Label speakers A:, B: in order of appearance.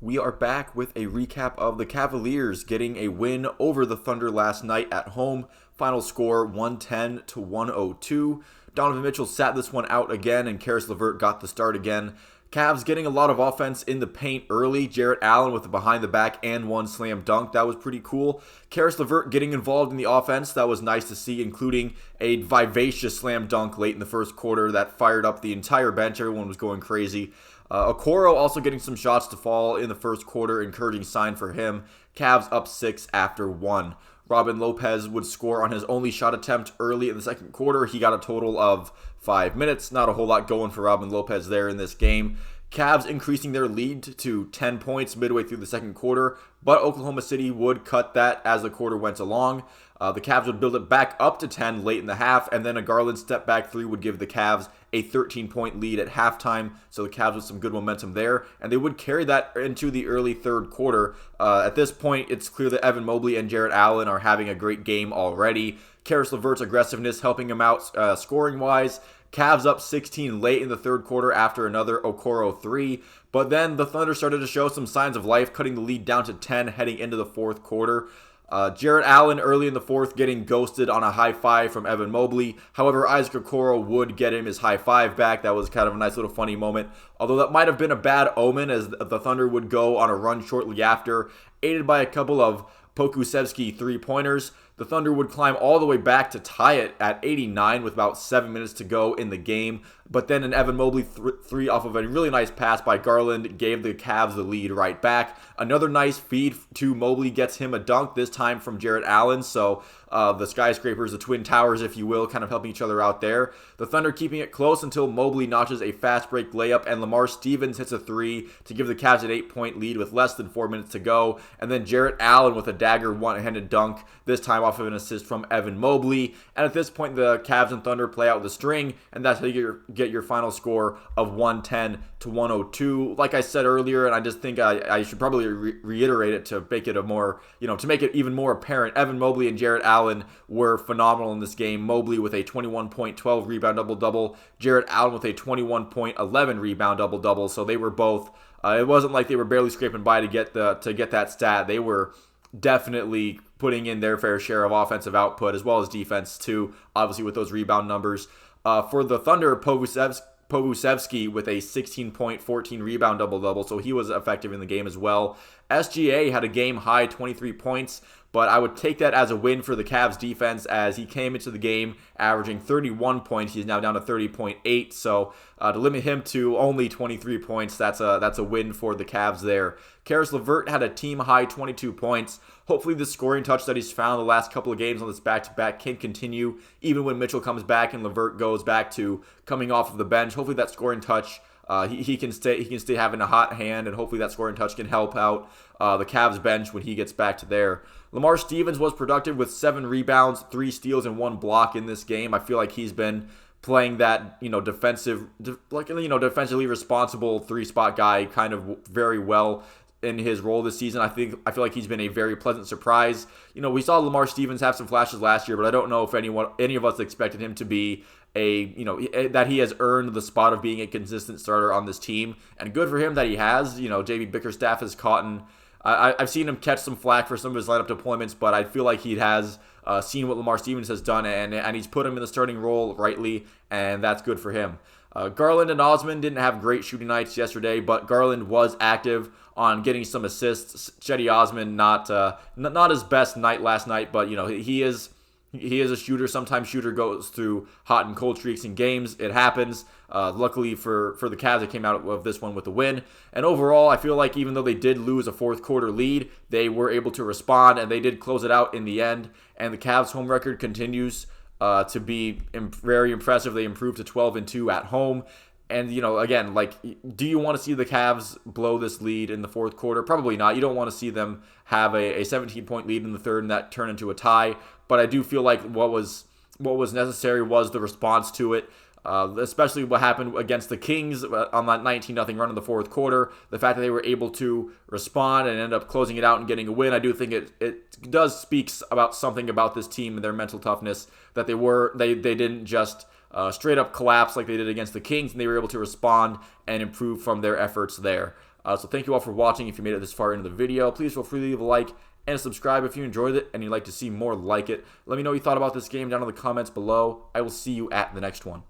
A: We are back with a recap of the Cavaliers getting a win over the Thunder last night at home. Final score 110 to 102. Donovan Mitchell sat this one out again, and Caris LeVert got the start again. Cavs getting a lot of offense in the paint early. Jarrett Allen with the behind the back and one slam dunk. That was pretty cool. Caris LeVert getting involved in the offense. That was nice to see, including a vivacious slam dunk late in the first quarter that fired up the entire bench. Everyone was going crazy. Okoro also getting some shots to fall in the first quarter, encouraging sign for him. Cavs up 6 after 1. Robin Lopez would score on his only shot attempt early in the second quarter. He got a total of 5 minutes. Not a whole lot going for Robin Lopez there in this game. Cavs increasing their lead to 10 points midway through the second quarter, but Oklahoma City would cut that as the quarter went along. The Cavs would build it back up to 10 late in the half, and then a Garland step back three would give the Cavs a 13-point lead at halftime. So the Cavs with some good momentum there, and they would carry that into the early third quarter. At this point, it's clear that Evan Mobley and Jarrett Allen are having a great game already. Caris LeVert's aggressiveness helping him out scoring-wise. Cavs up 16 late in the third quarter after another Okoro 3. But then the Thunder started to show some signs of life, cutting the lead down to 10 heading into the fourth quarter. Jarrett Allen early in the fourth getting ghosted on a high five from Evan Mobley. However, Isaac Okoro would get him his high five back. That was kind of a nice little funny moment. Although that might have been a bad omen, as the Thunder would go on a run shortly after, aided by a couple of Pokusevski three-pointers. The Thunder would climb all the way back to tie it at 89 with about 7 minutes to go in the game. But then an Evan Mobley three off of a really nice pass by Garland gave the Cavs the lead right back. Another nice feed to Mobley gets him a dunk, this time from Jarrett Allen. So the skyscrapers, the Twin Towers, if you will, kind of helping each other out there. The Thunder keeping it close until Mobley notches a fast break layup and Lamar Stevens hits a three to give the Cavs an 8-point lead with less than 4 minutes to go. And then Jarrett Allen with a dagger one-handed dunk, this time off of an assist from Evan Mobley. And at this point, the Cavs and Thunder play out the string, and that's how you get your final score of 110 to 102. Like I said earlier, and I just think I should probably reiterate it to make it a more, to make it even more apparent, Evan Mobley and Jarrett Allen were phenomenal in this game. Mobley with a 21-point, 12-rebound double-double. Jarrett Allen with a 21-point, 11-rebound double-double. So they were both, it wasn't like they were barely scraping by to get that stat. They were definitely putting in their fair share of offensive output as well as defense too, obviously with those rebound numbers. For the Thunder, Pokusevski with a 16-point, 14-rebound double-double, so he was effective in the game as well. SGA had a game-high 23 points, but I would take that as a win for the Cavs defense as he came into the game averaging 31 points. He's now down to 30.8, so to limit him to only 23 points, that's a win for the Cavs there. Caris LeVert had a team-high 22 points. Hopefully the scoring touch that he's found the last couple of games on this back-to-back can continue, even when Mitchell comes back and LeVert goes back to coming off of the bench. Hopefully that scoring touch, he can stay having a hot hand, and hopefully that scoring touch can help out the Cavs bench when he gets back to there. Lamar Stevens was productive with 7 rebounds, 3 steals, and 1 block in this game. I feel like he's been playing that, defensively responsible 3-spot guy kind of very well in his role this season. I feel like he's been a very pleasant surprise. We saw Lamar Stevens have some flashes last year, but I don't know if any of us expected him to be that he has earned the spot of being a consistent starter on this team. And good for him that he has. JB Bickerstaff has I've seen him catch some flack for some of his lineup deployments, but I feel like he has seen what Lamar Stevens has done, and he's put him in the starting role rightly, and that's good for him. Garland and Osman didn't have great shooting nights yesterday, but Garland was active on getting some assists. Cedi Osman not his best night last night, but he is a shooter. Sometimes shooter goes through hot and cold streaks in games. It happens. Luckily for the Cavs, they came out of this one with a win. And overall, I feel like even though they did lose a fourth quarter lead, they were able to respond, and they did close it out in the end. And the Cavs' home record continues to be very impressive. They improved to 12-2 at home. And, again, do you want to see the Cavs blow this lead in the fourth quarter? Probably not. You don't want to see them have a 17-point lead in the third and that turn into a tie. But I do feel like what was necessary was the response to it. Especially what happened against the Kings on that 19-0 run in the fourth quarter. The fact that they were able to respond and end up closing it out and getting a win, I do think it does speak about something about this team and their mental toughness, that they didn't just straight up collapse like they did against the Kings, and they were able to respond and improve from their efforts there. So thank you all for watching. If you made it this far into the video, please feel free to leave a like and subscribe if you enjoyed it and you'd like to see more like it. Let me know what you thought about this game down in the comments below. I will see you at the next one.